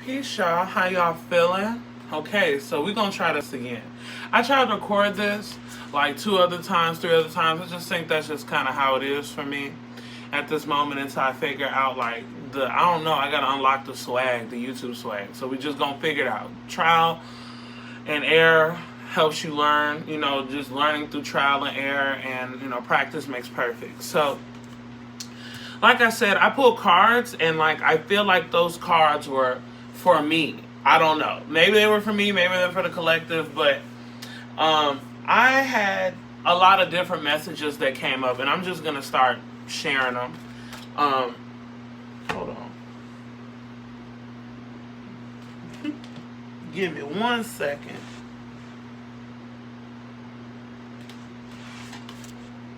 Peace, y'all. How y'all feeling? Okay, so we're gonna try this again. I tried to record this like 2 other times, 3 other times. I just think that's just kind of how it is for me at this moment until I figure out like I don't know. I gotta unlock the swag, the YouTube swag. So we just gonna figure it out. Trial and error helps you learn. You know, just learning through trial and error, and practice makes perfect. So, like I said, I pulled cards, and like I feel like those cards were for me. I don't know. Maybe they were for me, maybe they were for the collective, but I had a lot of different messages that came up, and I'm just gonna start sharing them. Hold on. Give me 1 second.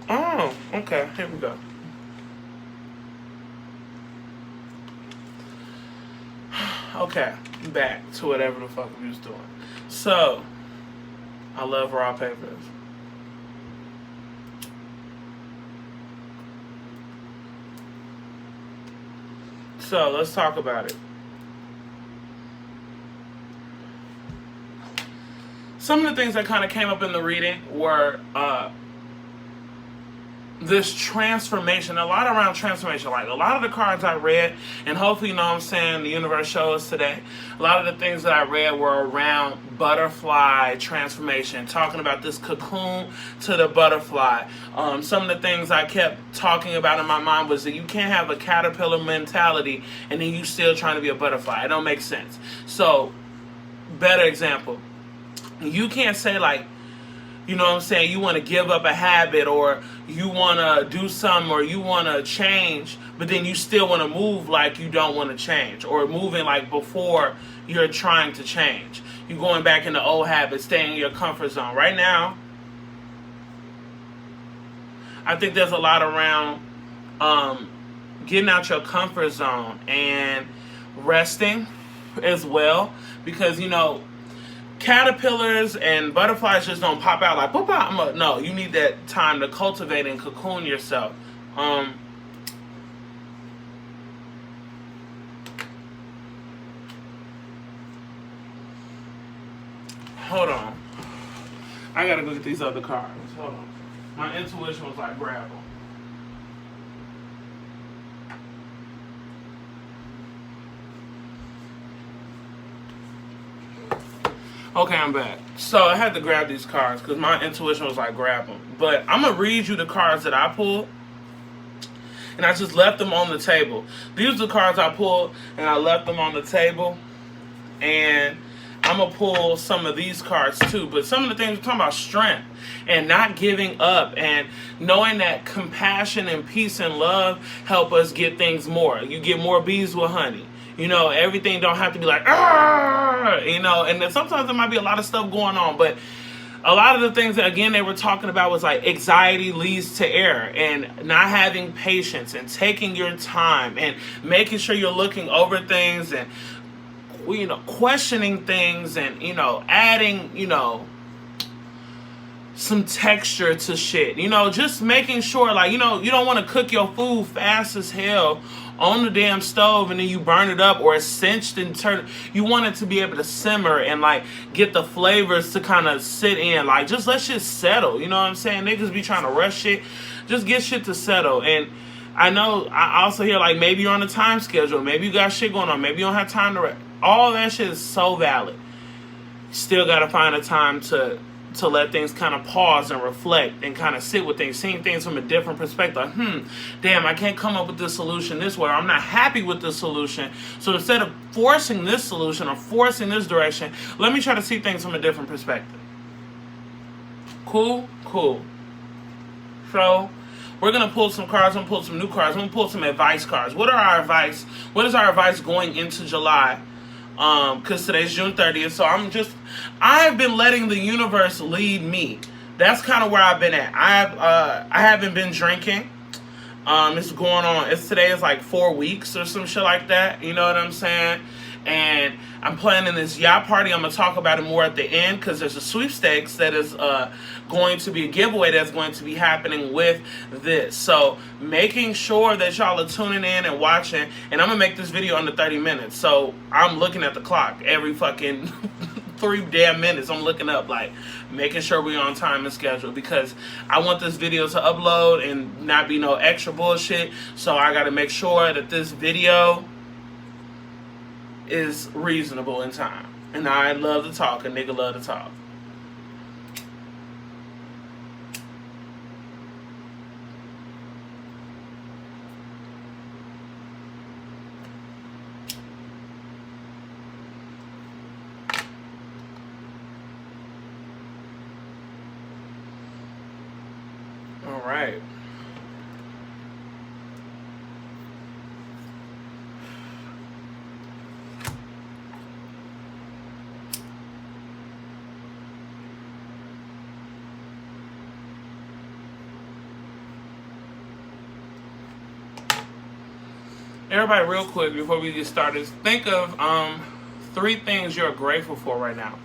Oh, okay. Here we go. Okay, back to whatever the fuck we was doing. So, I love raw papers. So, let's talk about it. Some of the things that kind of came up in the reading were this transformation, a lot around transformation. Like a lot of the cards I read, and hopefully you know what I'm saying, the universe shows today, a lot of the things that I read were around butterfly transformation, talking about this cocoon to the butterfly. Some of the things I kept talking about in my mind was that you can't have a caterpillar mentality and then you still trying to be a butterfly. It don't make sense. So, better example, you can't say like, you know what I'm saying, you want to give up a habit, or you want to do something, or you want to change, but then you still want to move like you don't want to change, or moving like before you're trying to change. You're going back into old habits, staying in your comfort zone. Right now, I think there's a lot around getting out your comfort zone and resting as well, because, caterpillars and butterflies just don't pop out like boop, boop. No, you need that time to cultivate and cocoon yourself. Hold on, I gotta go get these other cards. Hold on, my intuition was like grab them. Okay, I'm back. So I had to grab these cards because my intuition was like, grab them. But I'm going to read you the cards that I pulled. And I just left them on the table. These are the cards I pulled, and I left them on the table. And I'm going to pull some of these cards too. But some of the things we're talking about, strength and not giving up, and knowing that compassion and peace and love help us get things more. You get more bees with honey. Everything don't have to be like, and then sometimes there might be a lot of stuff going on, but a lot of the things that, again, they were talking about was like anxiety leads to error, and not having patience and taking your time and making sure you're looking over things and, questioning things and, adding, some texture to shit. Just making sure, like, you don't want to cook your food fast as hell on the damn stove and then you burn it up, or it's cinched and turn. You want it to be able to simmer and like get the flavors to kind of sit in. Like, just let shit settle. You know what I'm saying? Niggas be trying to rush shit. Just get shit to settle. And I know I also hear like maybe you're on a time schedule, maybe you got shit going on, maybe you don't have time to rest. All that shit is so valid. Still gotta find a time to let things kind of pause and reflect and kind of sit with things, seeing things from a different perspective. Like, damn, I can't come up with this solution this way, or I'm not happy with this solution. So instead of forcing this solution or forcing this direction, let me try to see things from a different perspective. Cool? Cool. So, we're going to pull some cards. I'm going to pull some new cards. I'm going to pull some advice cards. What is our advice going into July? Because today's June 30th, so I've been letting the universe lead me. That's kind of where I've been at. I haven't been drinking. It's going on. Today is like 4 weeks or some shit like that. You know what I'm saying? And I'm planning this yacht party. I'm going to talk about it more at the end because there's a sweepstakes that is going to be a giveaway that's going to be happening with this. So making sure that y'all are tuning in and watching. And I'm going to make this video under 30 minutes. So I'm looking at the clock every fucking 3 damn minutes. I'm looking up, like, making sure we're on time and schedule because I want this video to upload and not be no extra bullshit. So I got to make sure that this video is reasonable in time. And I love to talk. A nigga love to talk. All right. Everybody, real quick, before we get started, think of 3 things you're grateful for right now.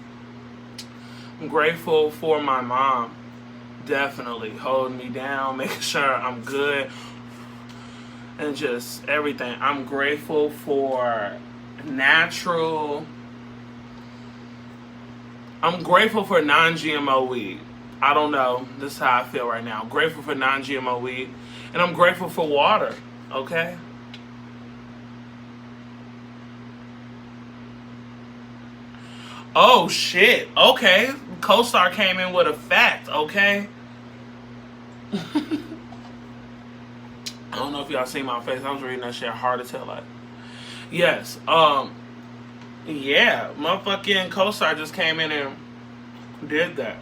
I'm grateful for my mom, definitely holding me down, making sure I'm good, and just everything. I'm grateful for natural. I'm grateful for non-GMO weed. I don't know. This is how I feel right now. I'm grateful for non-GMO weed, and I'm grateful for water. Okay. Oh shit. Okay. Co-star came in with a fact. Okay. I don't know if y'all see my face. I was reading that shit hard as hell. Like, yes. Yeah. Motherfucking co-star just came in and did that.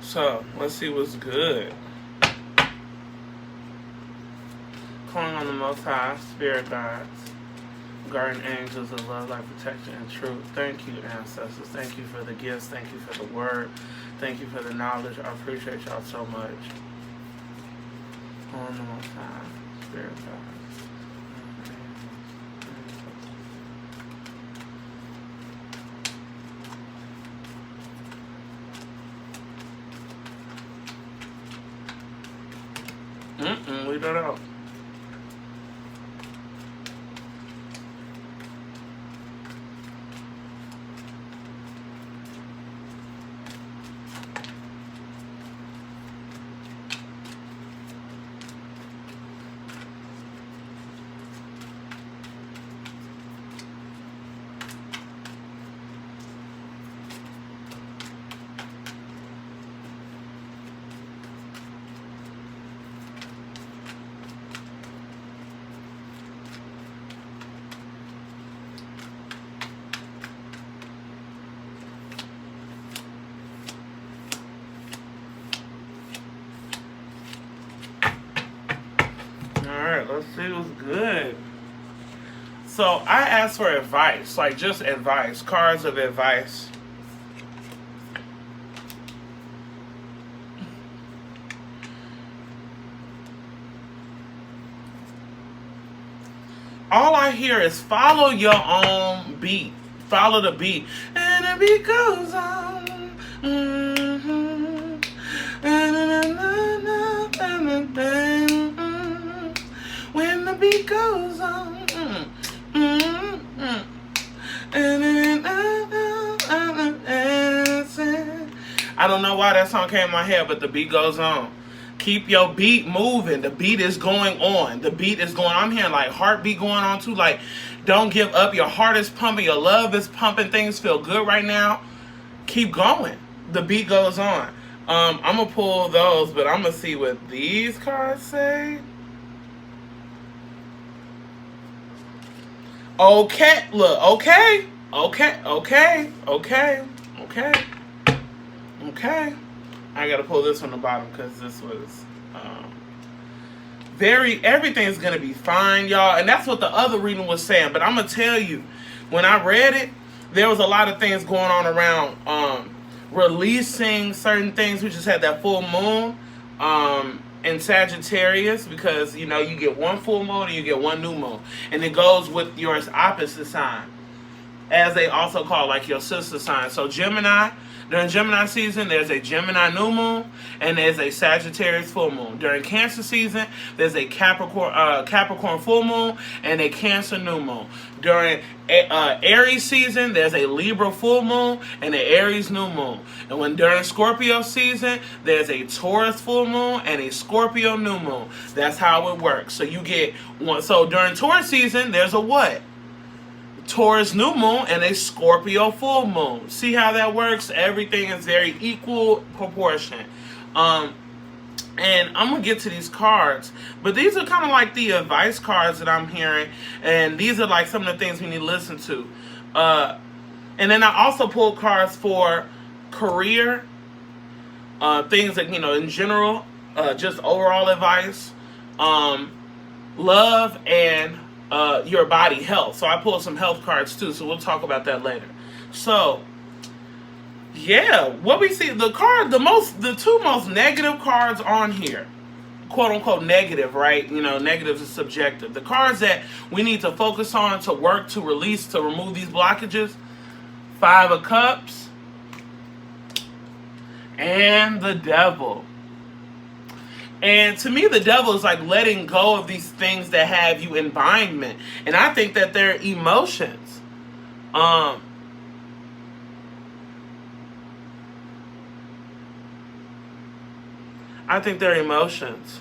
So, let's see what's good. Calling on the Most High, Spirit Guides, guardian angels of love, life, protection, and truth. Thank you, ancestors. Thank you for the gifts. Thank you for the word. Thank you for the knowledge. I appreciate y'all so much. Calling on the Most High, Spirit Guides. Leave that out. Let's see what's good. So I asked for advice, like just advice, cards of advice. All I hear is follow your own beat. Follow the beat. And the beat goes on. When the beat goes on. I don't know why that song came in my head, but the beat goes on. Keep your beat moving. The beat is going on. The beat is going on. I'm hearing like heartbeat going on too. Like, don't give up. Your heart is pumping. Your love is pumping. Things feel good right now. Keep going. The beat goes on. I'm going to pull those, but I'm going to see what these cards say. Okay. Look. Okay. Okay. Okay. Okay. Okay. Okay. I got to pull this from the bottom because this was Um, everything's gonna be fine, y'all. And that's what the other reading was saying. But I'm gonna tell you, when I read it, there was a lot of things going on around releasing certain things. We just had that full moon in Sagittarius, because you know you get one full moon and you get one new moon, and it goes with your opposite sign, as they also call like your sister sign. So Gemini, during Gemini season, there's a Gemini new moon and there's a Sagittarius full moon. During Cancer season, there's a Capricorn full moon and a Cancer new moon. During Aries season, there's a Libra full moon and an Aries new moon. And when during Scorpio season, there's a Taurus full moon and a Scorpio new moon. That's how it works. So you get one. So during Taurus season, there's a what? Taurus new moon and a Scorpio full moon. See how that works? Everything is very equal proportion. And I'm gonna get to these cards, but these are kind of like the advice cards that I'm hearing, and these are like some of the things we need to listen to. And then I also pulled cards for career, things that, you know, in general, just overall advice, love, and your body health. So I pulled some health cards too, so we'll talk about that later. So yeah, what we see, the two most negative cards on here, quote unquote negative, right? You know, negative is subjective. The cards that we need to focus on to work, to release, to remove these blockages: Five of Cups and the Devil. And to me, the Devil is like letting go of these things that have you in bindment. And I think that they're emotions. I think they're emotions.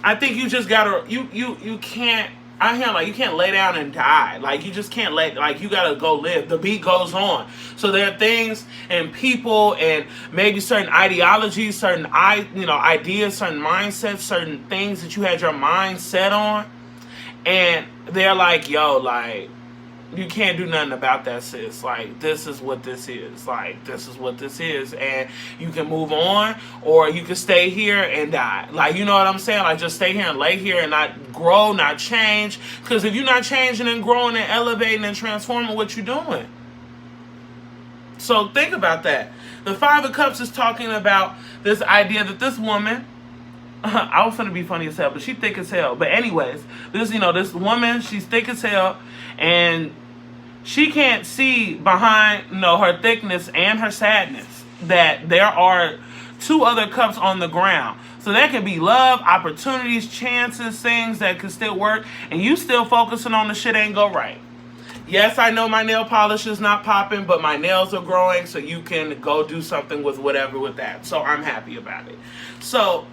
I think you just gotta, you can't, I hear like you can't lay down and die. Like you just can't like you gotta go live. The beat goes on. So there are things and people and maybe certain ideologies, certain ideas, certain mindsets, certain things that you had your mind set on, and they're like, yo, like, you can't do nothing about that, sis. Like, this is what this is. Like, this is what this is. And you can move on, or you can stay here and die. Like, you know what I'm saying? Like, just stay here and lay here and not grow, not change. Because if you're not changing and growing and elevating and transforming, what you doing? So think about that. The Five of Cups is talking about this idea that this woman, I was gonna be funny as hell, but she's thick as hell. But anyways, this woman, she's thick as hell, and she can't see behind, her thickness and her sadness that there are two other cups on the ground. So that could be love, opportunities, chances, things that could still work, and you still focusing on the shit ain't go right. Yes, I know my nail polish is not popping, but my nails are growing, so you can go do something with whatever with that. So I'm happy about it. So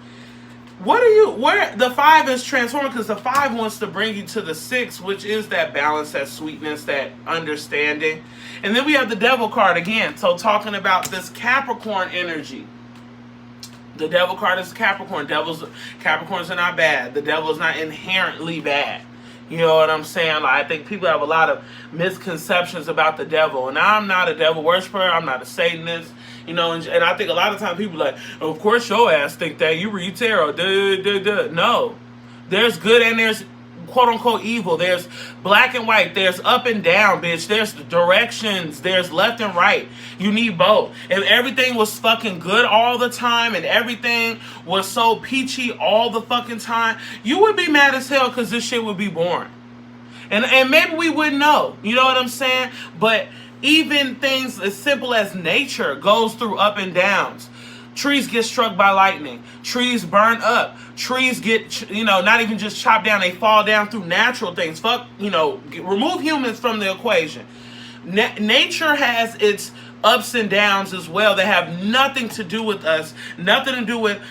where the Five is transforming, because the Five wants to bring you to the Six, which is that balance, that sweetness, that understanding. And then we have the Devil card again. So talking about this Capricorn energy. The Devil card is Capricorn. Capricorns are not bad. The Devil is not inherently bad. You know what I'm saying? Like, I think people have a lot of misconceptions about the devil. And I'm not a devil worshiper. I'm not a Satanist. And I think a lot of times people are like, of course your ass think that. You read tarot. No. There's good and there's quote-unquote evil. There's black and white. There's up and down, bitch. There's directions. There's left and right. You need both. If everything was fucking good all the time and everything was so peachy all the fucking time, you would be mad as hell because this shit would be boring. And maybe we wouldn't know. You know what I'm saying? But even things as simple as nature goes through up and downs. Trees get struck by lightning. Trees burn up. Trees get, not even just chopped down. They fall down through natural things. Remove humans from the equation. Nature has its ups and downs as well that have nothing to do with us. Nothing to do with,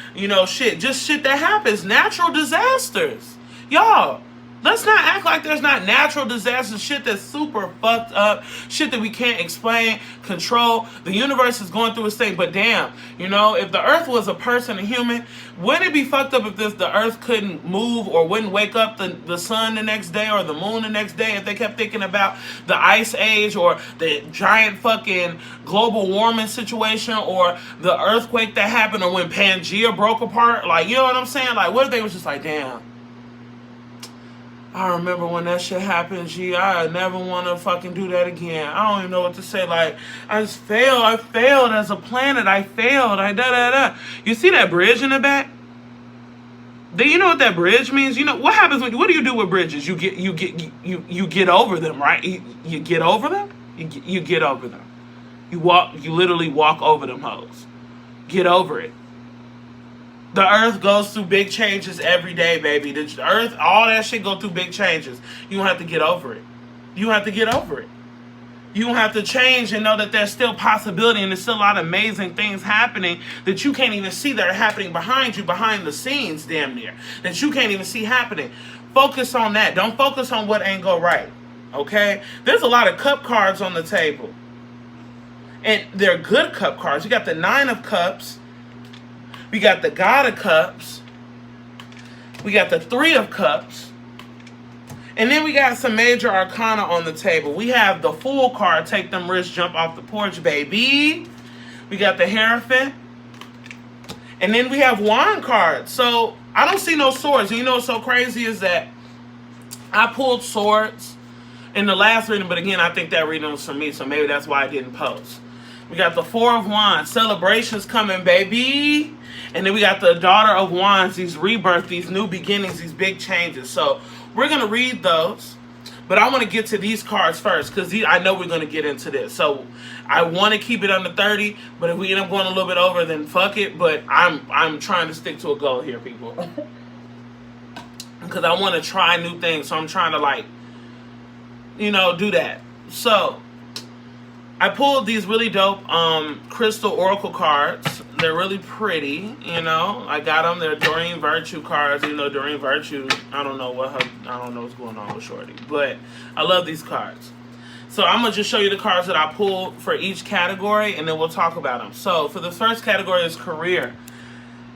shit. Just shit that happens. Natural disasters. Y'all, Let's not act like there's not natural disasters, shit that's super fucked up, shit that we can't explain, control. The universe is going through its thing, but damn, you know, if the earth was a person, a human, wouldn't it be fucked up if the earth couldn't move or wouldn't wake up the sun the next day or the moon the next day if they kept thinking about the ice age or the giant fucking global warming situation or the earthquake that happened or when Pangea broke apart? Like, you know what I'm saying? Like, what if they was just like, damn, I remember when that shit happened, G. I never want to fucking do that again. I don't even know what to say. Like, I just failed. I failed as a planet. I failed. I da-da-da. You see that bridge in the back? Do you know what that bridge means? You know, what happens when, what do you do with bridges? You get over them, right? You get over them? You get over them. You literally walk over them hoes. Get over it. The earth goes through big changes every day, baby. The earth, all that shit go through big changes. You don't have to get over it. You don't have to get over it. You don't have to change and know that there's still possibility and there's still a lot of amazing things happening that you can't even see that are happening behind you, behind the scenes, damn near, that you can't even see happening. Focus on that. Don't focus on what ain't go right, okay? There's a lot of cup cards on the table. And they're good cup cards. You got the 9 of Cups. We got the God of Cups. We got the 3 of Cups. And then we got some major arcana on the table. We have the Fool card. Take them risks, jump off the porch, baby. We got the Hierophant. And then we have Wand cards. So I don't see no swords. And you know what's so crazy is that I pulled swords in the last reading. But again, I think that reading was for me. So maybe that's why I didn't post. We got the 4 of Wands. Celebrations coming, baby. And then we got the Daughter of Wands, these rebirth, these new beginnings, these big changes. So we're going to read those. But I want to get to these cards first because I know we're going to get into this. So I want to keep it under 30. But if we end up going a little bit over, then fuck it. But I'm trying to stick to a goal here, people. Because I want to try new things. So I'm trying to, like, you know, do that. So I pulled these really dope crystal oracle cards. They're really pretty, you know. I got them. They're Doreen Virtue cards. You know, Doreen Virtue, I don't know what's going on with Shorty. But I love these cards. So I'm going to just show you the cards that I pulled for each category, and then we'll talk about them. So for the first category is career.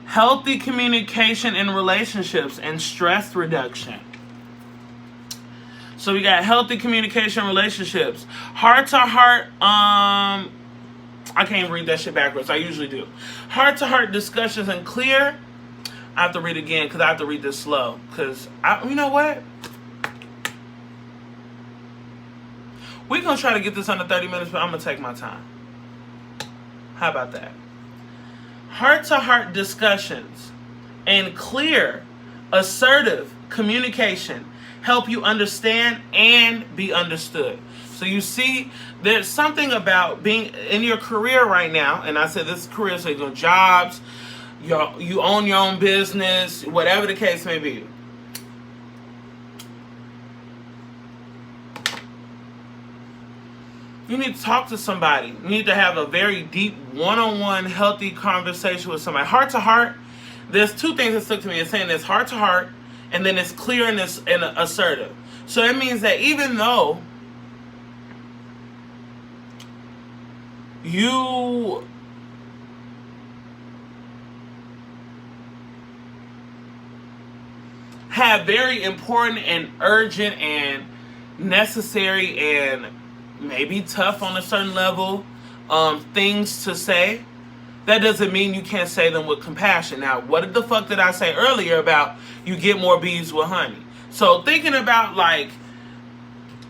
Healthy communication in relationships and stress reduction. So we got healthy communication relationships. Heart to heart, I can't read that shit backwards. I usually do. Heart to heart discussions and clear. I have to read again because I have to read this slow. Because, you know what? We're going to try to get this under 30 minutes, but I'm going to take my time. How about that? Heart to heart discussions and clear, assertive communication help you understand and be understood. So you see, there's something about being in your career right now, and I said this is career, so your jobs, you own your own business, whatever the case may be. You need to talk to somebody. You need to have a very deep, one-on-one, healthy conversation with somebody. Heart to heart, there's 2 things that stuck to me. It's saying it's heart to heart, and then it's clear and it's assertive. So it means that even though you have very important and urgent and necessary and maybe tough on a certain level things to say, that doesn't mean you can't say them with compassion. Now, what the fuck did I say earlier about you get more bees with honey? So thinking about like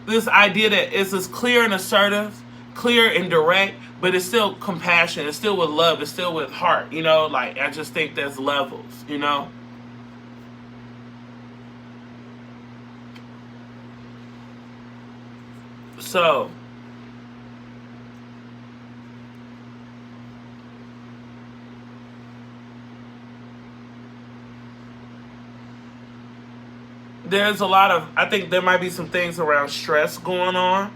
this idea that it's as clear and assertive, clear and direct, but it's still compassion, it's still with love, it's still with heart, you know? Like, I just think there's levels, you know? So there's a lot of, I think there might be some things around stress going on.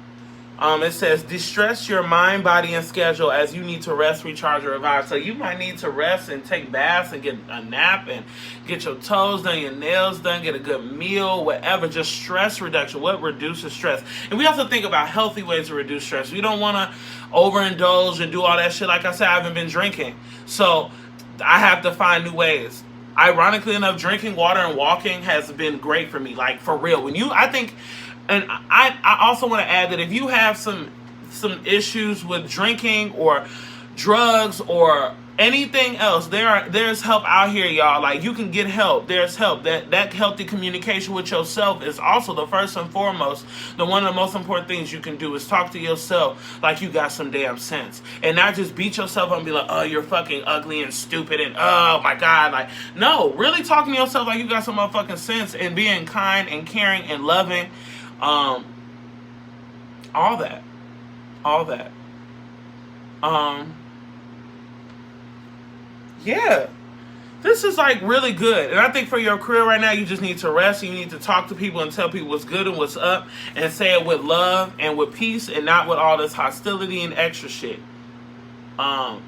It says, distress your mind, body, and schedule as you need to rest, recharge, or revive. So you might need to rest and take baths and get a nap and get your toes done, your nails done, get a good meal, whatever. Just stress reduction. What reduces stress? And we have to think about healthy ways to reduce stress. We don't want to overindulge and do all that shit. Like I said, I haven't been drinking. So I have to find new ways. Ironically enough, drinking water and walking has been great for me. Like, for real. I think... And I also want to add that if you have some issues with drinking or drugs or anything else, there's help out here, y'all. Like, you can get help. There's help. That healthy communication with yourself is also the first and foremost. One of the most important things you can do is talk to yourself like you got some damn sense, and not just beat yourself up and be like, oh, you're fucking ugly and stupid and oh my god. Like, no, really talking to yourself like you got some motherfucking sense and being kind and caring and loving. All that. Yeah, this is like really good. And I think for your career right now, you just need to rest. You need to talk to people and tell people what's good and what's up, and say it with love and with peace and not with all this hostility and extra shit. Yeah.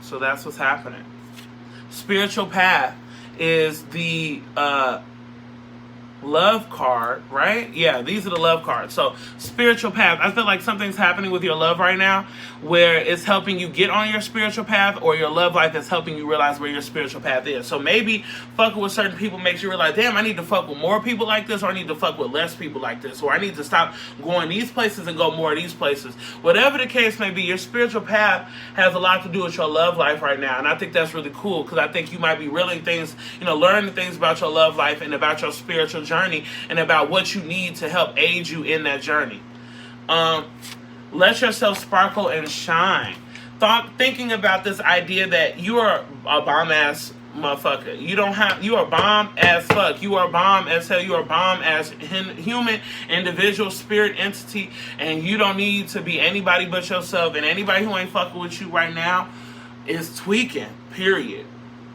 So that's what's happening. Spiritual path is the love card, right? Yeah, these are the love cards. So spiritual path, I feel like something's happening with your love right now where it's helping you get on your spiritual path, or your love life is helping you realize where your spiritual path is. So maybe fucking with certain people makes you realize, damn, I need to fuck with more people like this, or I need to fuck with less people like this, or I need to stop going these places and go more of these places. Whatever the case may be, your spiritual path has a lot to do with your love life right now. And I think that's really cool, because I think you might be learning things about your love life and about your spiritual journey and about what you need to help aid you in that journey. Let yourself sparkle and shine. Thinking about this idea that you are a bomb ass motherfucker. You are bomb as fuck. You are bomb as hell. You are bomb as human, individual, spirit, entity, and you don't need to be anybody but yourself. And anybody who ain't fucking with you right now is tweaking, period.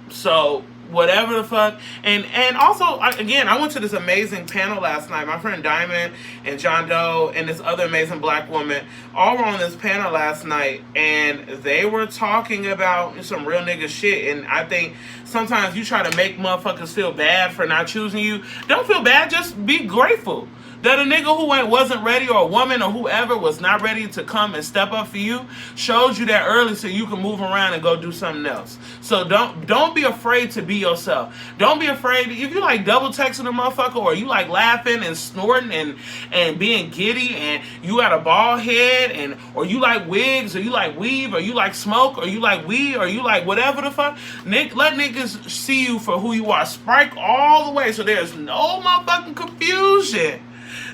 So whatever the fuck. And also, again, I went to this amazing panel last night. My friend Diamond and John Doe and this other amazing black woman all were on this panel last night, and they were talking about some real nigga shit. And I think sometimes you try to make motherfuckers feel bad for not choosing you. Don't feel bad, just be grateful that a nigga who wasn't ready, or a woman or whoever was not ready to come and step up for you, showed you that early so you can move around and go do something else. So don't be afraid to be yourself. Don't be afraid. If you like double texting a motherfucker, or you like laughing and snorting and being giddy, and you got a bald head, or you like wigs, or you like weave, or you like smoke, or you like weed, or you like whatever the fuck, let niggas see you for who you are. Sprite all the way so there's no motherfucking confusion.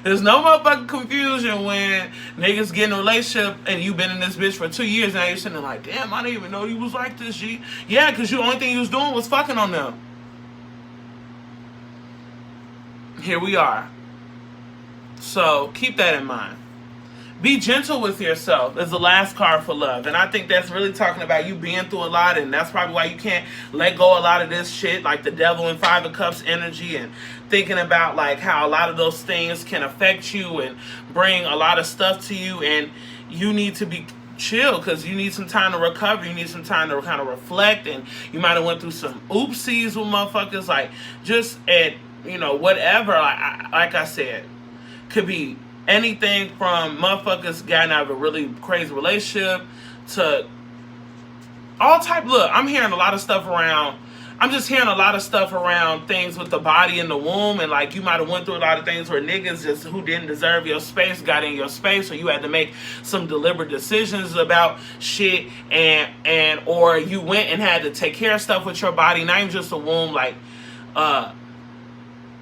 There's no motherfucking confusion when niggas get in a relationship and you been in this bitch for 2 years, and now you're sitting there like, damn, I didn't even know you was like this, G. Yeah, because the only thing you was doing was fucking on them. Here we are. So keep that in mind. Be gentle with yourself is the last card for love. And I think that's really talking about you being through a lot, and that's probably why you can't let go a lot of this shit, like the devil in Five of Cups energy, and thinking about like how a lot of those things can affect you and bring a lot of stuff to you, and you need to be chill because you need some time to recover. You need some time to kind of reflect, and you might have went through some oopsies with motherfuckers, like just at, whatever, like I said, could be anything from motherfuckers getting out of a really crazy relationship to all type. Look, I'm just hearing a lot of stuff around things with the body and the womb, and like you might have went through a lot of things where niggas just who didn't deserve your space got in your space, or you had to make some deliberate decisions about shit, and or you went and had to take care of stuff with your body, not even just the womb, like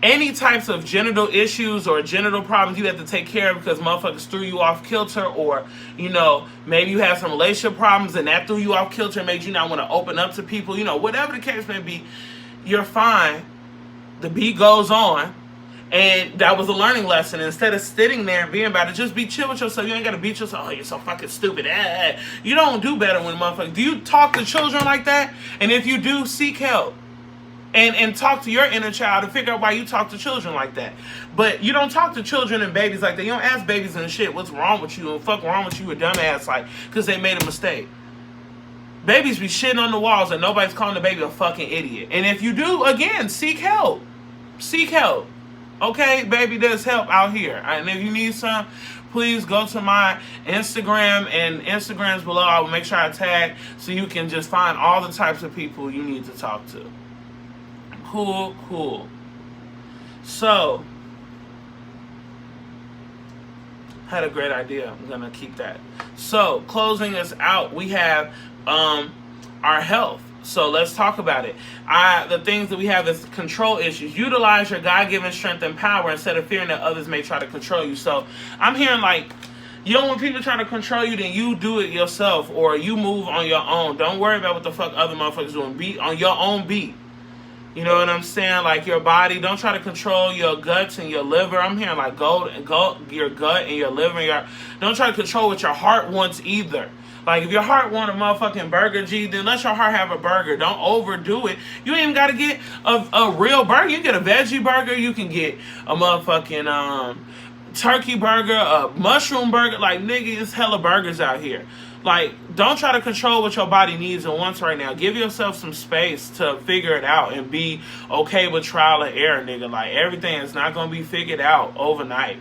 any types of genital issues or genital problems you have to take care of because motherfuckers threw you off kilter, or, maybe you had some relationship problems and that threw you off kilter and made you not want to open up to people, whatever the case may be, you're fine. The beat goes on. And that was a learning lesson. Instead of sitting there and being about it, just be chill with yourself. You ain't got to beat yourself. Oh, you're so fucking stupid. You don't do better when motherfuckers. Do you talk to children like that? And if you do, seek help. and talk to your inner child to figure out why you talk to children like that. But you don't talk to children and babies like that. You don't ask babies and shit, what's wrong with you and fuck wrong with you, a dumbass, like, because they made a mistake. Babies be shitting on the walls and nobody's calling the baby a fucking idiot. And if you do, again, seek help. Seek help. Okay, baby, there's help out here. And if you need some, please go to my Instagram, and Instagram's below. I will make sure I tag so you can just find all the types of people you need to talk to. Cool, cool. So, had a great idea. I'm going to keep that. So, closing us out, we have our health. So let's talk about it. The things that we have is control issues. Utilize your God-given strength and power instead of fearing that others may try to control you. So I'm hearing like, you don't want people trying to control you, then you do it yourself, or you move on your own. Don't worry about what the fuck other motherfuckers doing. Beat on your own beat. You know what I'm saying? Like your body, don't try to control your guts and your liver. I'm hearing like go your gut and your liver. Don't try to control what your heart wants either. Like, if your heart want a motherfucking burger, G, then let your heart have a burger. Don't overdo it. You ain't even got to get a real burger. You can get a veggie burger. You can get a motherfucking turkey burger, a mushroom burger. Like, nigga, it's hella burgers out here. Like, don't try to control what your body needs and wants right now. Give yourself some space to figure it out and be okay with trial and error, nigga. Like, everything is not going to be figured out overnight.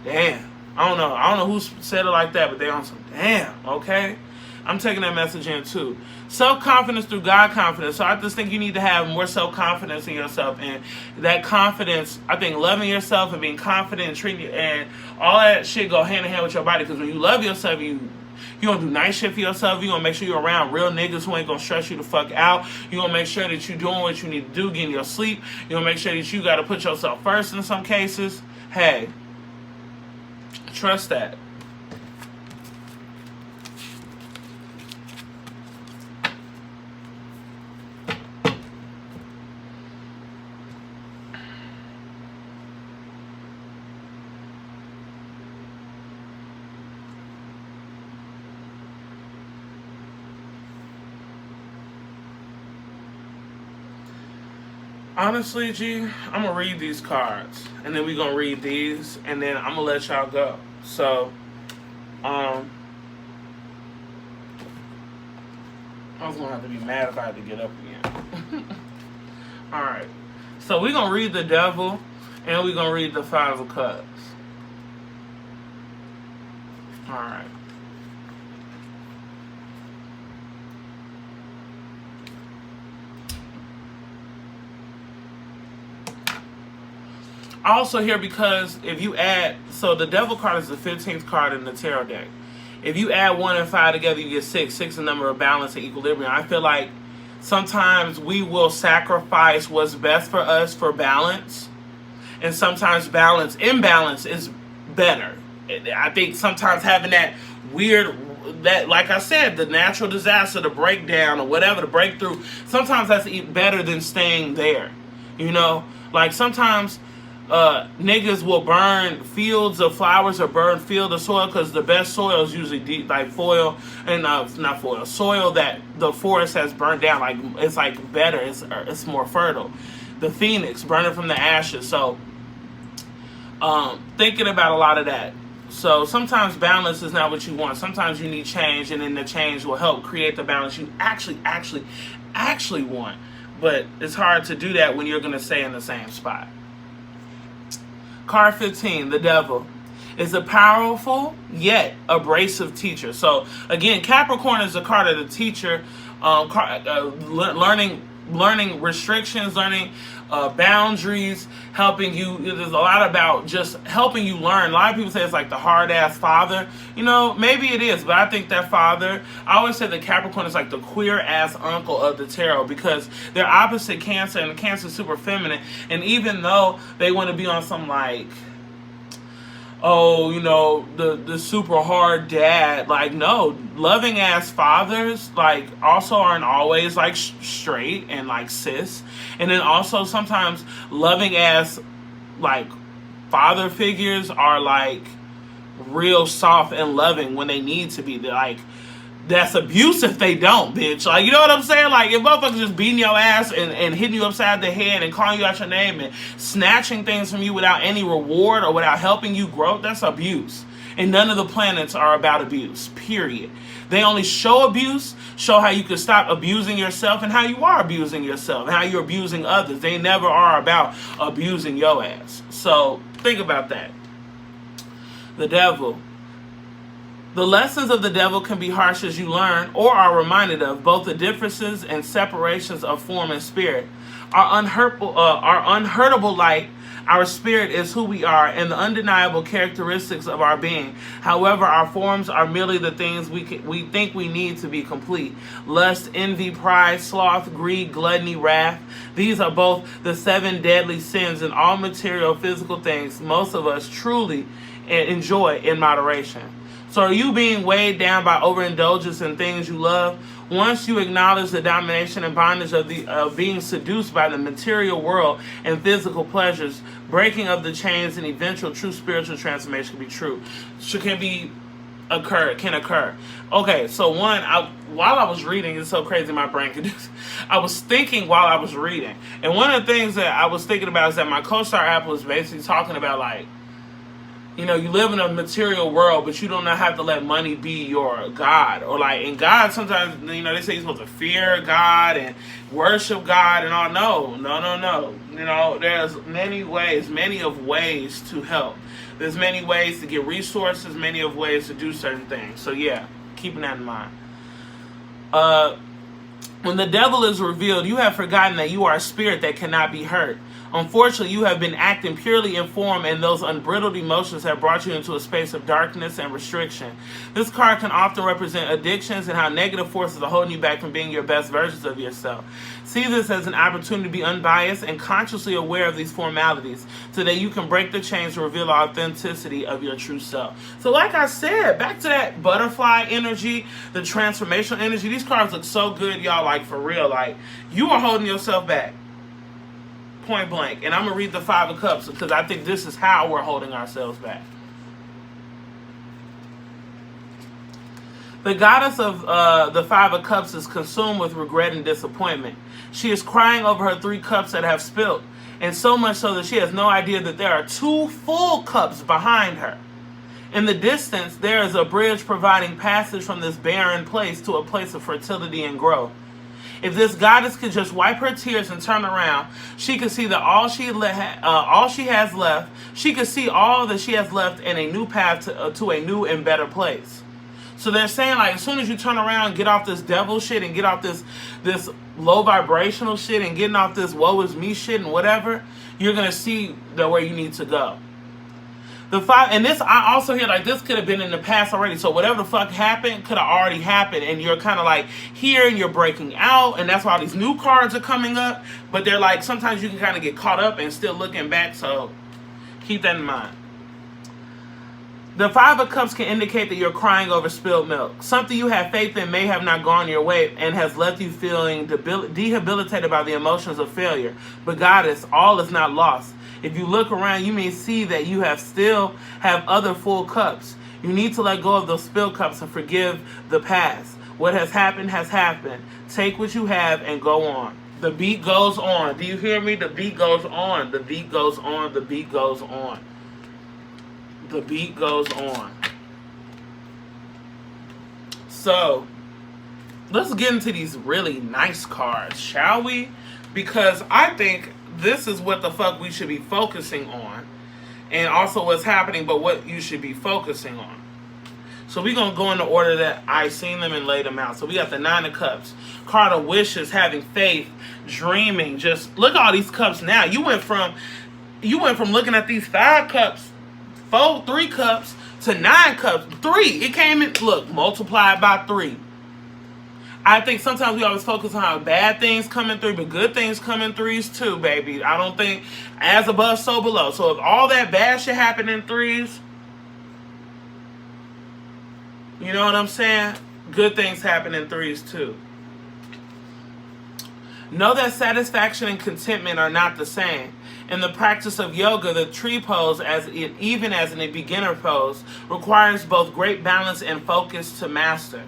Damn. I don't know who said it like that, but they on some damn, okay? I'm taking that message in too. Self-confidence through God confidence. So I just think you need to have more self-confidence in yourself. And that confidence, I think loving yourself and being confident and treating you, and all that shit go hand in hand with your body. Because when you love yourself, you gonna do nice shit for yourself. You gonna make sure you're around real niggas who ain't gonna stress you the fuck out. You gonna make sure that you're doing what you need to do, getting your sleep. You gonna make sure that you gotta put yourself first in some cases. Hey. Trust that. Honestly, G, I'm going to read these cards, and then we're going to read these, and then I'm going to let y'all go. So, I was going to have to be mad if I had to get up again. Alright, so we're going to read the Devil, and we're going to read the Five of Cups. Alright. Also here because if you add, so the Devil card is the 15th card in the tarot deck. If you add 1 and 5 together, you get 6. 6 is the number of balance and equilibrium. I feel like sometimes we will sacrifice what's best for us for balance. And sometimes imbalance is better. I think sometimes having that weird, that, like I said, the natural disaster, the breakdown or whatever, the breakthrough, sometimes that's better than staying there. You know? Like sometimes niggas will burn fields of flowers or burn field of soil because the best soil is usually deep, like soil that the forest has burned down. Like it's like better, it's more fertile. The phoenix burning from the ashes. So thinking about a lot of that. So sometimes balance is not what you want. Sometimes you need change, and then the change will help create the balance you actually want. But it's hard to do that when you're going to stay in the same spot. Card 15, the Devil, is a powerful yet abrasive teacher. So again, Capricorn is a card of the teacher, learning restrictions, learning boundaries, helping you. There's a lot about just helping you learn. A lot of people say it's like the hard-ass father. You know, maybe it is, but I think that father, I always say that Capricorn is like the queer-ass uncle of the tarot because they're opposite Cancer, and Cancer is super feminine. And even though they want to be on some like, oh, you know, the super hard dad, like, no, loving ass fathers, like, also aren't always, like, straight and, like, cis. And then also sometimes loving ass, like, father figures are, like, real soft and loving when they need to be. They're, like, That's abuse if they don't, bitch. Like, you know what I'm saying? Like, if motherfuckers just beating your ass and hitting you upside the head and calling you out your name and snatching things from you without any reward or without helping you grow, that's abuse. And none of the planets are about abuse, period. They only show abuse, show how you can stop abusing yourself and how you are abusing yourself and how you're abusing others. They never are about abusing your ass. So, think about that. The devil. The lessons of the devil can be harsh as you learn or are reminded of both the differences and separations of form and spirit. Our unhurtable light, our spirit is who we are and the undeniable characteristics of our being. However, our forms are merely the things we think we need to be complete. Lust, envy, pride, sloth, greed, gluttony, wrath. These are both the 7 deadly sins in all material physical things most of us truly enjoy in moderation. So are you being weighed down by overindulgence in things you love? Once you acknowledge the domination and bondage of being seduced by the material world and physical pleasures, breaking of the chains and eventual true spiritual transformation can be true. Can occur. Okay, so while I was reading, it's so crazy my brain could do this. I was thinking while I was reading. And one of the things that I was thinking about is that my co-star app was basically talking about, like, you know, you live in a material world, but you don't have to let money be your God. Or like, in God, sometimes, you know, they say you're supposed to fear God and worship God and all. No. You know, there's many ways to help. There's many ways to get resources, many of ways to do certain things. So yeah, keeping that in mind. When the devil is revealed, you have forgotten that you are a spirit that cannot be hurt. Unfortunately, you have been acting purely in form, and those unbridled emotions have brought you into a space of darkness and restriction. This card can often represent addictions and how negative forces are holding you back from being your best versions of yourself. See this as an opportunity to be unbiased and consciously aware of these formalities so that you can break the chains to reveal the authenticity of your true self. So like I said, back to that butterfly energy, the transformational energy, these cards look so good, y'all, like for real. Like, you are holding yourself back. Point blank. And I'm going to read the 5 of Cups because I think this is how we're holding ourselves back. The goddess of the 5 of Cups is consumed with regret and disappointment. She is crying over her 3 cups that have spilt, and so much so that she has no idea that there are 2 full cups behind her. In the distance, there is a bridge providing passage from this barren place to a place of fertility and growth. If this goddess could just wipe her tears and turn around, she could see that all she has left, she could see all that she has left in a new path to a new and better place. So they're saying, like, as soon as you turn around, get off this devil shit and get off this low vibrational shit and getting off this woe is me shit and whatever, you're going to see where you need to go. The 5, and this, I also hear, like, this could have been in the past already. So whatever the fuck happened could have already happened. And you're kind of like here and you're breaking out. And that's why all these new cards are coming up. But they're like, sometimes you can kind of get caught up and still looking back. So keep that in mind. The 5 of Cups can indicate that you're crying over spilled milk. Something you have faith in may have not gone your way and has left you feeling debilitated by the emotions of failure. But Goddess, all is not lost. If you look around, you may see that you still have other full cups. You need to let go of those spilled cups and forgive the past. What has happened has happened. Take what you have and go on. The beat goes on. Do you hear me? The beat goes on. The beat goes on. The beat goes on. The beat goes on. So, let's get into these really nice cards, shall we? Because I think this is what the fuck we should be focusing on. And also what's happening, but what you should be focusing on. So we're going to go in the order that I seen them and laid them out. So we got the 9 of Cups. Card of Wishes, having faith, dreaming. Just look at all these cups now. You went from looking at these 5 cups, 3 cups, to 9 cups. 3. It came in, look, multiplied by 3. I think sometimes we always focus on how bad things come in 3, but good things come in 3s too, baby. I don't think as above, so below. So if all that bad shit happened in 3s, you know what I'm saying? Good things happen in 3s too. Know that satisfaction and contentment are not the same. In the practice of yoga, the tree pose, even as in a beginner pose, requires both great balance and focus to master.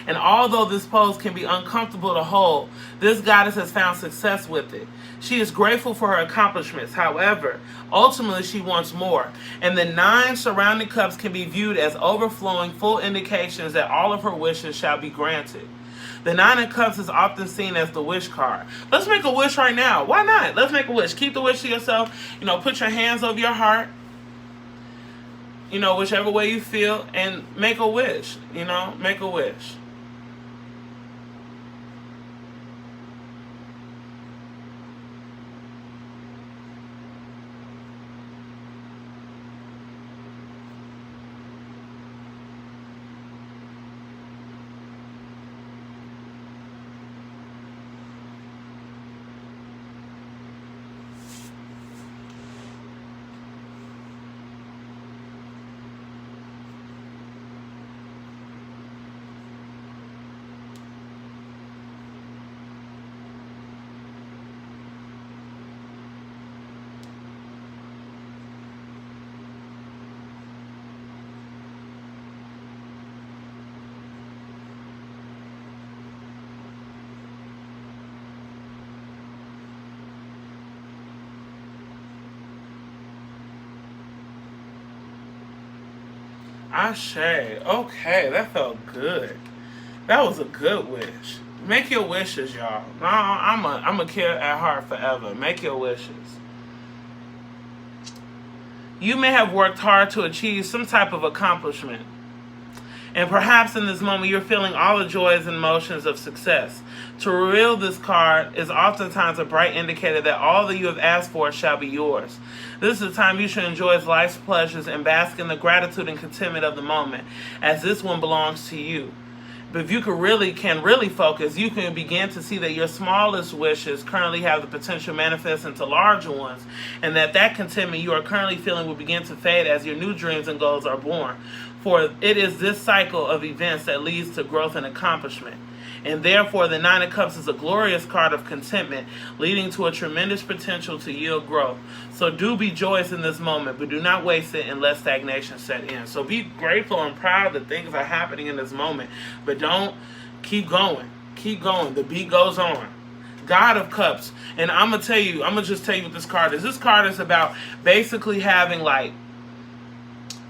And although this pose can be uncomfortable to hold, this goddess has found success with it. She is grateful for her accomplishments. However, ultimately she wants more. And the 9 surrounding cups can be viewed as overflowing, full indications that all of her wishes shall be granted. The 9 of Cups is often seen as the wish card. Let's make a wish right now. Why not? Let's make a wish. Keep the wish to yourself. Put your hands over your heart. Whichever way you feel, and make a wish. Make a wish. Ashe. Okay, that felt good. That was a good wish. Make your wishes, y'all. No, I'm a kid at heart forever. Make your wishes. You may have worked hard to achieve some type of accomplishment. And perhaps in this moment you're feeling all the joys and emotions of success. To reveal this card is oftentimes a bright indicator that all that you have asked for shall be yours. This is the time you should enjoy life's pleasures and bask in the gratitude and contentment of the moment, as this one belongs to you. But if you can really focus, you can begin to see that your smallest wishes currently have the potential to manifest into larger ones, and that contentment you are currently feeling will begin to fade as your new dreams and goals are born. For it is this cycle of events that leads to growth and accomplishment. And therefore, the 9 of Cups is a glorious card of contentment, leading to a tremendous potential to yield growth. So do be joyous in this moment, but do not waste it and let stagnation set in. So be grateful and proud that things are happening in this moment, but don't keep going. Keep going. The beat goes on. God of Cups. And I'm going to just tell you what this card is. This card is about basically having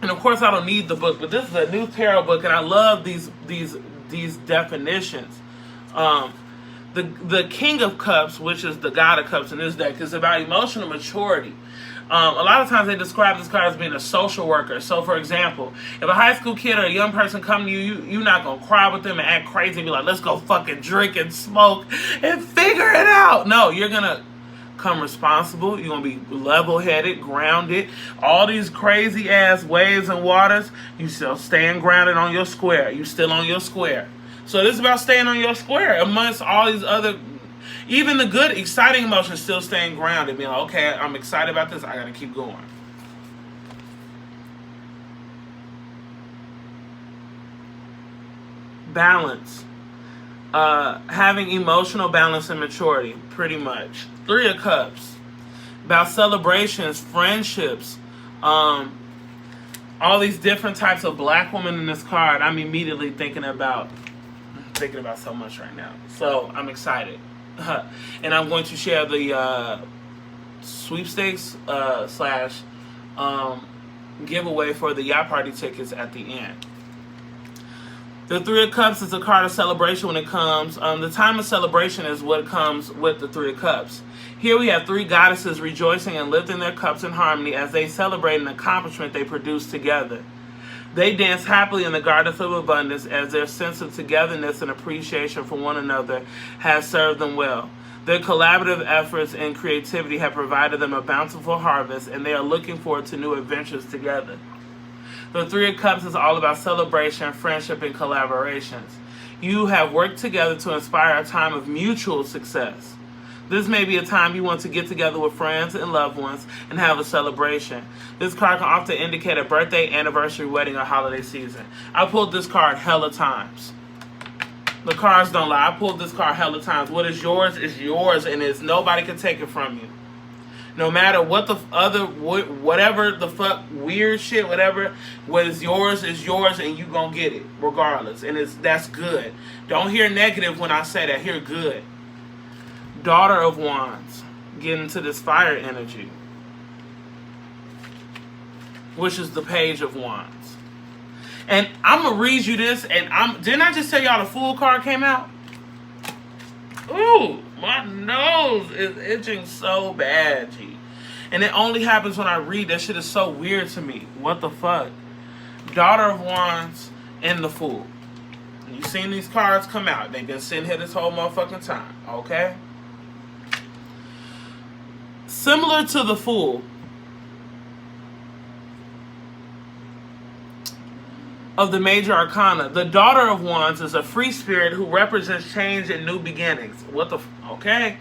and of course I don't need the book, but this is a new tarot book, and I love these definitions. The King of Cups, which is the God of Cups in this deck, is about emotional maturity. A lot of times they describe this card as being a social worker. So, for example, if a high school kid or a young person come to you, you're not going to cry with them and act crazy and be like, let's go fucking drink and smoke and figure it out. No, you're going to come responsible. You're going to be level-headed, grounded. All these crazy-ass waves and waters, you still staying grounded on your square. You still on your square. So this is about staying on your square amongst all these other, even the good, exciting emotions, still staying grounded. Being like, okay, I'm excited about this. I got to keep going. Balance. Having emotional balance and maturity, pretty much. 3 of Cups. About celebrations, friendships, all these different types of black women in this card. I'm immediately thinking about so much right now. So I'm excited. And I'm going to share the sweepstakes slash giveaway for the yacht party tickets at the end. The 3 of Cups is a card of celebration when it comes. The time of celebration is what comes with the 3 of Cups. Here we have 3 goddesses rejoicing and lifting their cups in harmony as they celebrate an accomplishment they produced together. They dance happily in the gardens of abundance as their sense of togetherness and appreciation for one another has served them well. Their collaborative efforts and creativity have provided them a bountiful harvest, and they are looking forward to new adventures together. The 3 of Cups is all about celebration, friendship, and collaborations. You have worked together to inspire a time of mutual success. This may be a time you want to get together with friends and loved ones and have a celebration. This card can often indicate a birthday, anniversary, wedding, or holiday season. I pulled this card hella times. The cards don't lie. I pulled this card hella times. What is yours, and nobody can take it from you. No matter what the whatever the fuck weird shit, whatever, what is yours, and you gonna get it regardless. And that's good. Don't hear negative when I say that. Hear good. Daughter of Wands, get into this fire energy, which is the Page of Wands. And I'm gonna read you this, and didn't I just tell y'all the Fool card came out? Ooh, my nose is itching so bad, G. And it only happens when I read. That shit is so weird to me. What the fuck? Daughter of Wands and the Fool. You've seen these cards come out. They've been sitting here this whole motherfucking time, okay? Similar to the Fool, of the major arcana, the Daughter of Wands is a free spirit who represents change and new beginnings. Okay?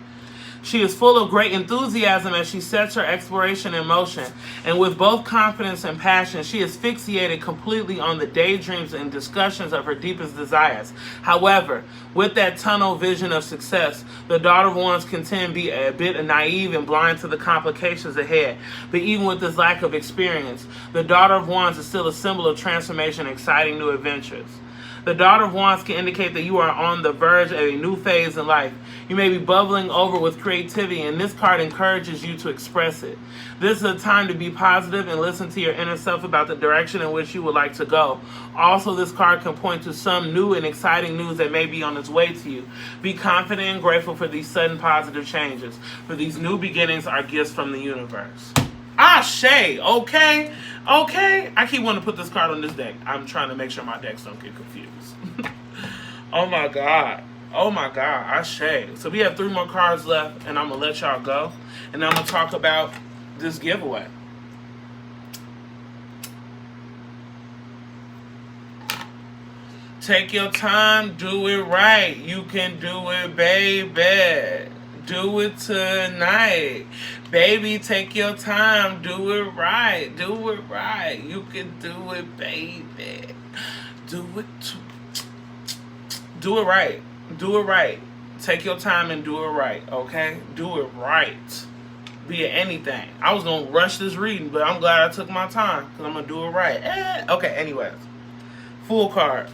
She is full of great enthusiasm as she sets her exploration in motion, and with both confidence and passion, she is fixated completely on the daydreams and discussions of her deepest desires. However, with that tunnel vision of success, the Daughter of Wands can tend to be a bit naive and blind to the complications ahead. But even with this lack of experience, the Daughter of Wands is still a symbol of transformation and exciting new adventures. The Daughter of Wands can indicate that you are on the verge of a new phase in life. You may be bubbling over with creativity, and this card encourages you to express it. This is a time to be positive and listen to your inner self about the direction in which you would like to go. Also, this card can point to some new and exciting news that may be on its way to you. Be confident and grateful for these sudden positive changes, for these new beginnings are gifts from the universe. Ashe, okay? Okay? I keep wanting to put this card on this deck. I'm trying to make sure my decks don't get confused. Oh my God. Oh my God. Ashe. So we have 3 more cards left, and I'm going to let y'all go. And I'm going to talk about this giveaway. Take your time. Do it right. You can do it, baby. Do it tonight. Baby, take your time. Do it right. Do it right. You can do it, baby. Do it right. Do it right. Take your time and do it right, okay? Do it right. Be anything. I was going to rush this reading, but I'm glad I took my time because I'm going to do it right. Okay, anyways. Fool card.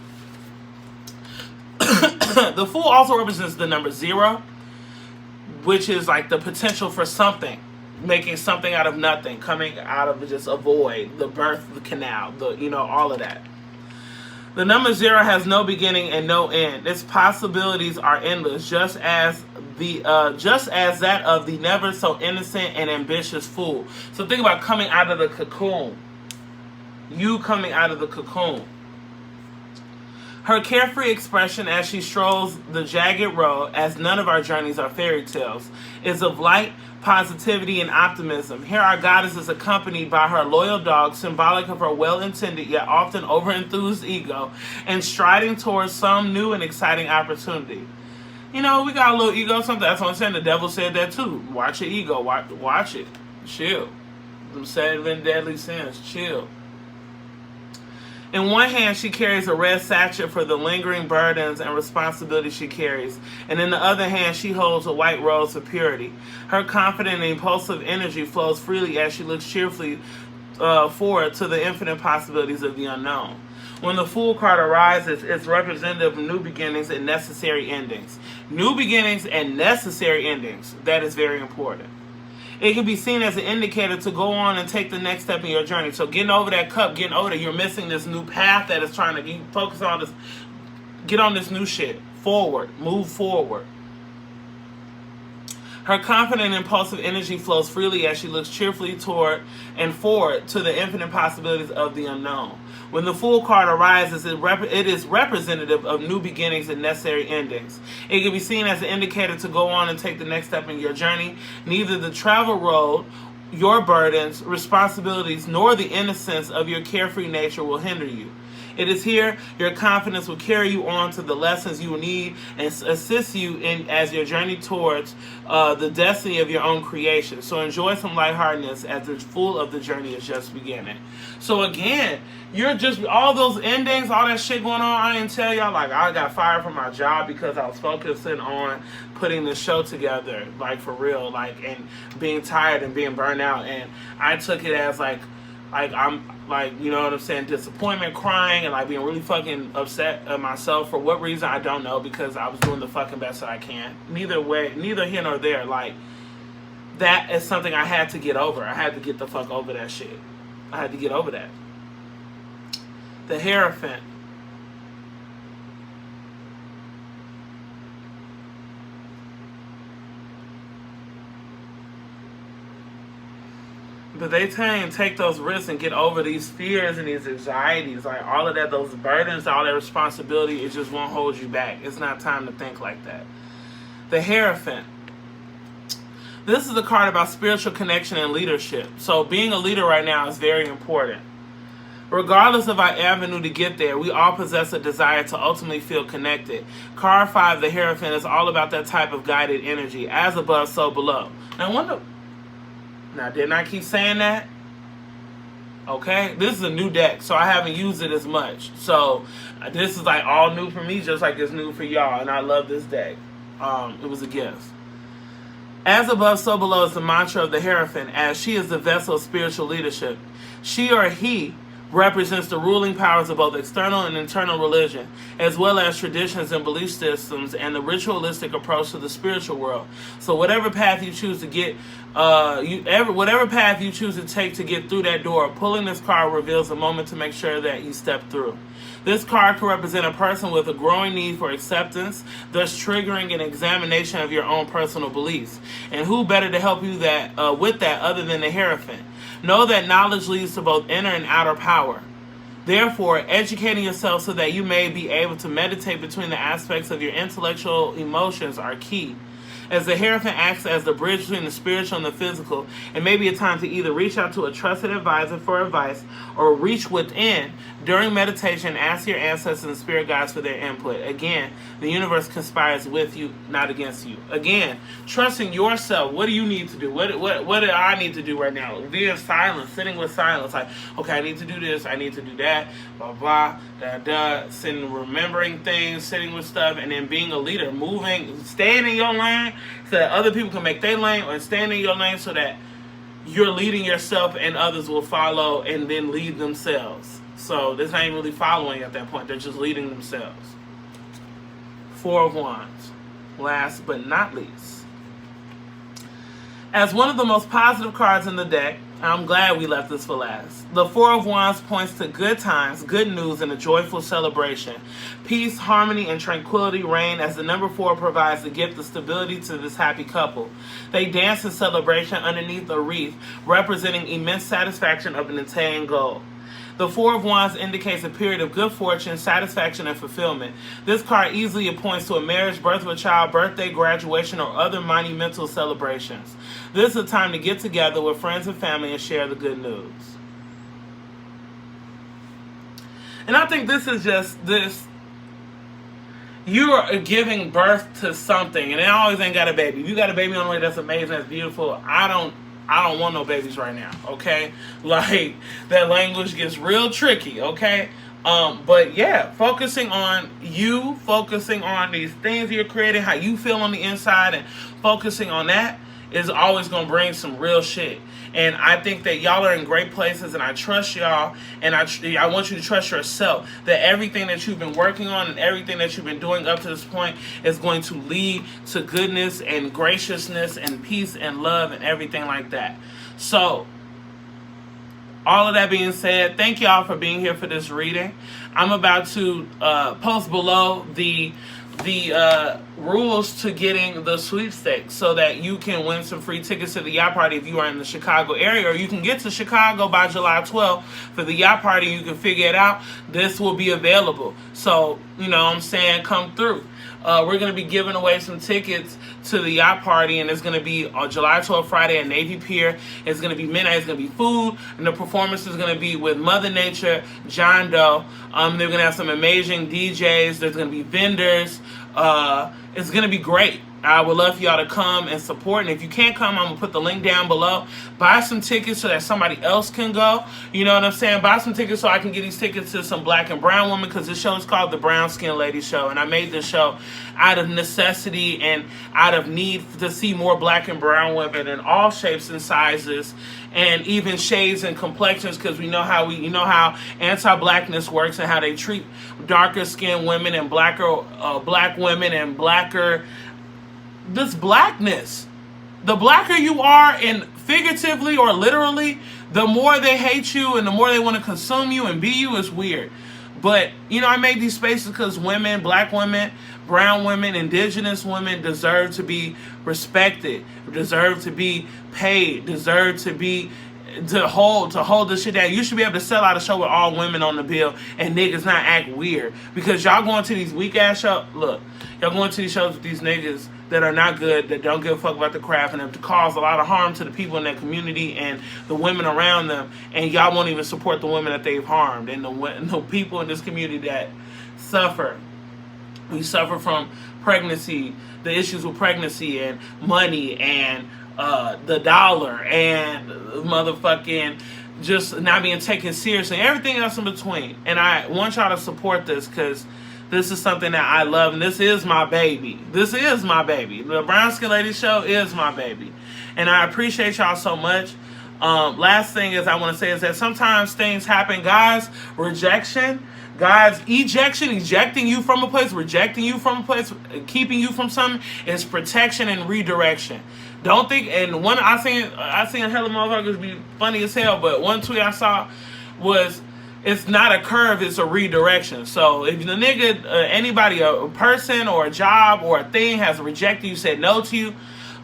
The Fool also represents the number 0, which is like the potential for something, making something out of nothing, coming out of just a void, the birth, the canal, all of that. The number 0 has no beginning and no end. Its possibilities are endless, just as that of the never so innocent and ambitious fool. So think about coming out of the cocoon. You coming out of the cocoon. Her carefree expression as she strolls the jagged road, as none of our journeys are fairy tales, is of light, positivity, and optimism. Here our goddess is accompanied by her loyal dog, symbolic of her well-intended yet often over-enthused ego, and striding towards some new and exciting opportunity. We got a little ego something. That's what I'm saying. The devil said that too. Watch your ego. Watch it. Chill. Them 7 deadly sins. Chill. In one hand, she carries a red sachet for the lingering burdens and responsibilities she carries, and in the other hand, she holds a white rose for purity. Her confident and impulsive energy flows freely as she looks cheerfully forward to the infinite possibilities of the unknown. When the Fool card arises, it's representative of new beginnings and necessary endings. New beginnings and necessary endings. That is very important. It can be seen as an indicator to go on and take the next step in your journey. So getting over that cup, getting over that, you're missing this new path that is trying to focus on this. Get on this new shit. Forward. Move forward. Her confident and impulsive energy flows freely as she looks cheerfully toward and forward to the infinite possibilities of the unknown. When the Fool card arises, it is representative of new beginnings and necessary endings. It can be seen as an indicator to go on and take the next step in your journey. Neither the travel road, your burdens, responsibilities, nor the innocence of your carefree nature will hinder you. It is here your confidence will carry you on to the lessons you will need and assist you in as your journey towards the destiny of your own creation. So enjoy some lightheartedness as the full of the journey is just beginning. So again, you're just all those endings, all that shit going on. I didn't tell y'all, like, I got fired from my job because I was focusing on putting the show together, like, for real, like, and being tired and being burnt out. And I took it as like I'm like, you know what I'm saying, disappointment, crying, and like being really fucking upset at myself for what reason I don't know, because I was doing the fucking best that I can. Neither here nor there. Like, that is something I had to get over. I had to get the fuck over that shit. I had to get over that. The Hierophant. But they take those risks and get over these fears and these anxieties, like all of that, those burdens, all that responsibility, it just won't hold you back. It's not time to think like that. The Hierophant. This is a card about spiritual connection and leadership. So being a leader right now is very important. Regardless of our avenue to get there, we all possess a desire to ultimately feel connected. Card 5, the Hierophant, is all about that type of guided energy. As above, so below. Now, didn't I keep saying that? Okay, this is a new deck, so I haven't used it as much. So this is like all new for me, just like it's new for y'all, and I love this deck. It was a gift. As above, so below is the mantra of the Hierophant, as she is the vessel of spiritual leadership. She or he represents the ruling powers of both external and internal religion, as well as traditions and belief systems and the ritualistic approach to the spiritual world. So whatever path you choose to get, whatever path you choose to take to get through that door, pulling this card reveals a moment to make sure that you step through. This card can represent a person with a growing need for acceptance, thus triggering an examination of your own personal beliefs. And who better to help you with that other than the Hierophant? Know that knowledge leads to both inner and outer power. Therefore, educating yourself so that you may be able to meditate between the aspects of your intellectual emotions are key. As the Hierophant acts as the bridge between the spiritual and the physical, it may be a time to either reach out to a trusted advisor for advice or reach within during meditation, ask your ancestors and spirit guides for their input. Again, the universe conspires with you, not against you. Again, trusting yourself. What do you need to do? What do I need to do right now? Being silent, sitting with silence. Like, okay, I need to do this, I need to do that, blah, blah, sitting, remembering things, sitting with stuff, and then being a leader, moving, staying in your lane so that other people can make their lane, or staying in your lane so that you're leading yourself and others will follow and then lead themselves. So there's not even really following at that point. They're just leading themselves. 4 of Wands. Last but not least. As one of the most positive cards in the deck, I'm glad we left this for last. The 4 of Wands points to good times, good news, and a joyful celebration. Peace, harmony, and tranquility reign as the number 4 provides the gift of stability to this happy couple. They dance in celebration underneath a wreath, representing immense satisfaction of an attained goal. The 4 of Wands indicates a period of good fortune, satisfaction, and fulfillment. This card easily points to a marriage, birth of a child, birthday, graduation, or other monumental celebrations. This is a time to get together with friends and family and share the good news. And I think this is just this. You are giving birth to something, and it always ain't got a baby. If you got a baby on the way, that's amazing, that's beautiful. I don't want no babies right now, okay? Like, that language gets real tricky, okay? But yeah, focusing on you, focusing on these things you're creating, how you feel on the inside, and focusing on that is always going to bring some real shit. And I think that y'all are in great places, and I trust y'all, and I want you to trust yourself that everything that you've been working on and everything that you've been doing up to this point is going to lead to goodness and graciousness and peace and love and everything like that. So, all of that being said, thank y'all for being here for this reading. I'm about to post below the rules to getting the sweepstakes so that you can win some free tickets to the yacht party if you are in the Chicago area, or you can get to Chicago by July 12th for the yacht party. You can figure it out. This will be available. So, you know what I'm saying, come through. We're going to be giving away some tickets to the yacht party, and it's going to be on July 12th, Friday at Navy Pier. It's going to be midnight. It's going to be food, and the performance is going to be with Mother Nature, John Doe. They're going to have some amazing DJs. There's going to be vendors. It's going to be great. I would love for y'all to come and support. And if you can't come, I'm going to put the link down below. Buy some tickets so that somebody else can go. You know what I'm saying? Buy some tickets so I can get these tickets to some black and brown women, because this show is called The Brown Skin Lady Show. And I made this show out of necessity and out of need to see more black and brown women in all shapes and sizes, and even shades and complexions, because we know how how anti-blackness works and how they treat darker skinned women and blacker black women and blacker this blackness. The blacker you are, and figuratively or literally, the more they hate you and the more they want to consume you and be you. Is weird. But, I made these spaces because women, black women, brown women, indigenous women deserve to be respected, deserve to be paid, deserve to hold this shit down. You should be able to sell out a show with all women on the bill and niggas not act weird. Because y'all going to these weak ass shows. Look, y'all going to these shows with these niggas that are not good, that don't give a fuck about the craft, and have to cause a lot of harm to the people in that community and the women around them, and y'all won't even support the women that they've harmed and the people in this community that suffer. We suffer from pregnancy, the issues with pregnancy and money and the dollar and motherfucking just not being taken seriously, everything else in between. And I want y'all to support this, because this is something that I love, and this is my baby. This is my baby. The Brown Skin Lady Show is my baby. And I appreciate y'all so much. Last thing is I want to say is that sometimes things happen. God's rejection, God's ejection, ejecting you from a place, rejecting you from a place, keeping you from something, is protection and redirection. Don't think, and one I seen hella motherfuckers be funny as hell, but one tweet I saw was, it's not a curve, it's a redirection. So if the nigga, anybody, a person or a job or a thing has rejected you, said no to you,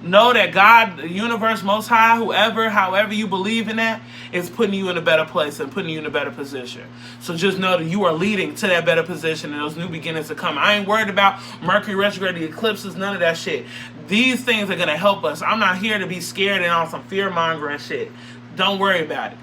know that God, the universe, Most High, whoever, however you believe in that, is putting you in a better place and putting you in a better position. So just know that you are leading to that better position and those new beginnings to come. I ain't worried about Mercury retrograde, the eclipses, none of that shit. These things are going to help us. I'm not here to be scared and on some fear-mongering shit. Don't worry about it.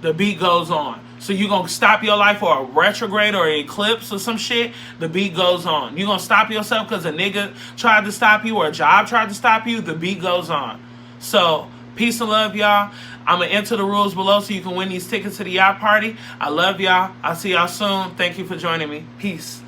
The beat goes on. So you going to stop your life for a retrograde or an eclipse or some shit? The beat goes on. You going to stop yourself because a nigga tried to stop you or a job tried to stop you? The beat goes on. So, peace and love, y'all. I'm going to enter the rules below so you can win these tickets to the yacht party. I love y'all. I'll see y'all soon. Thank you for joining me. Peace.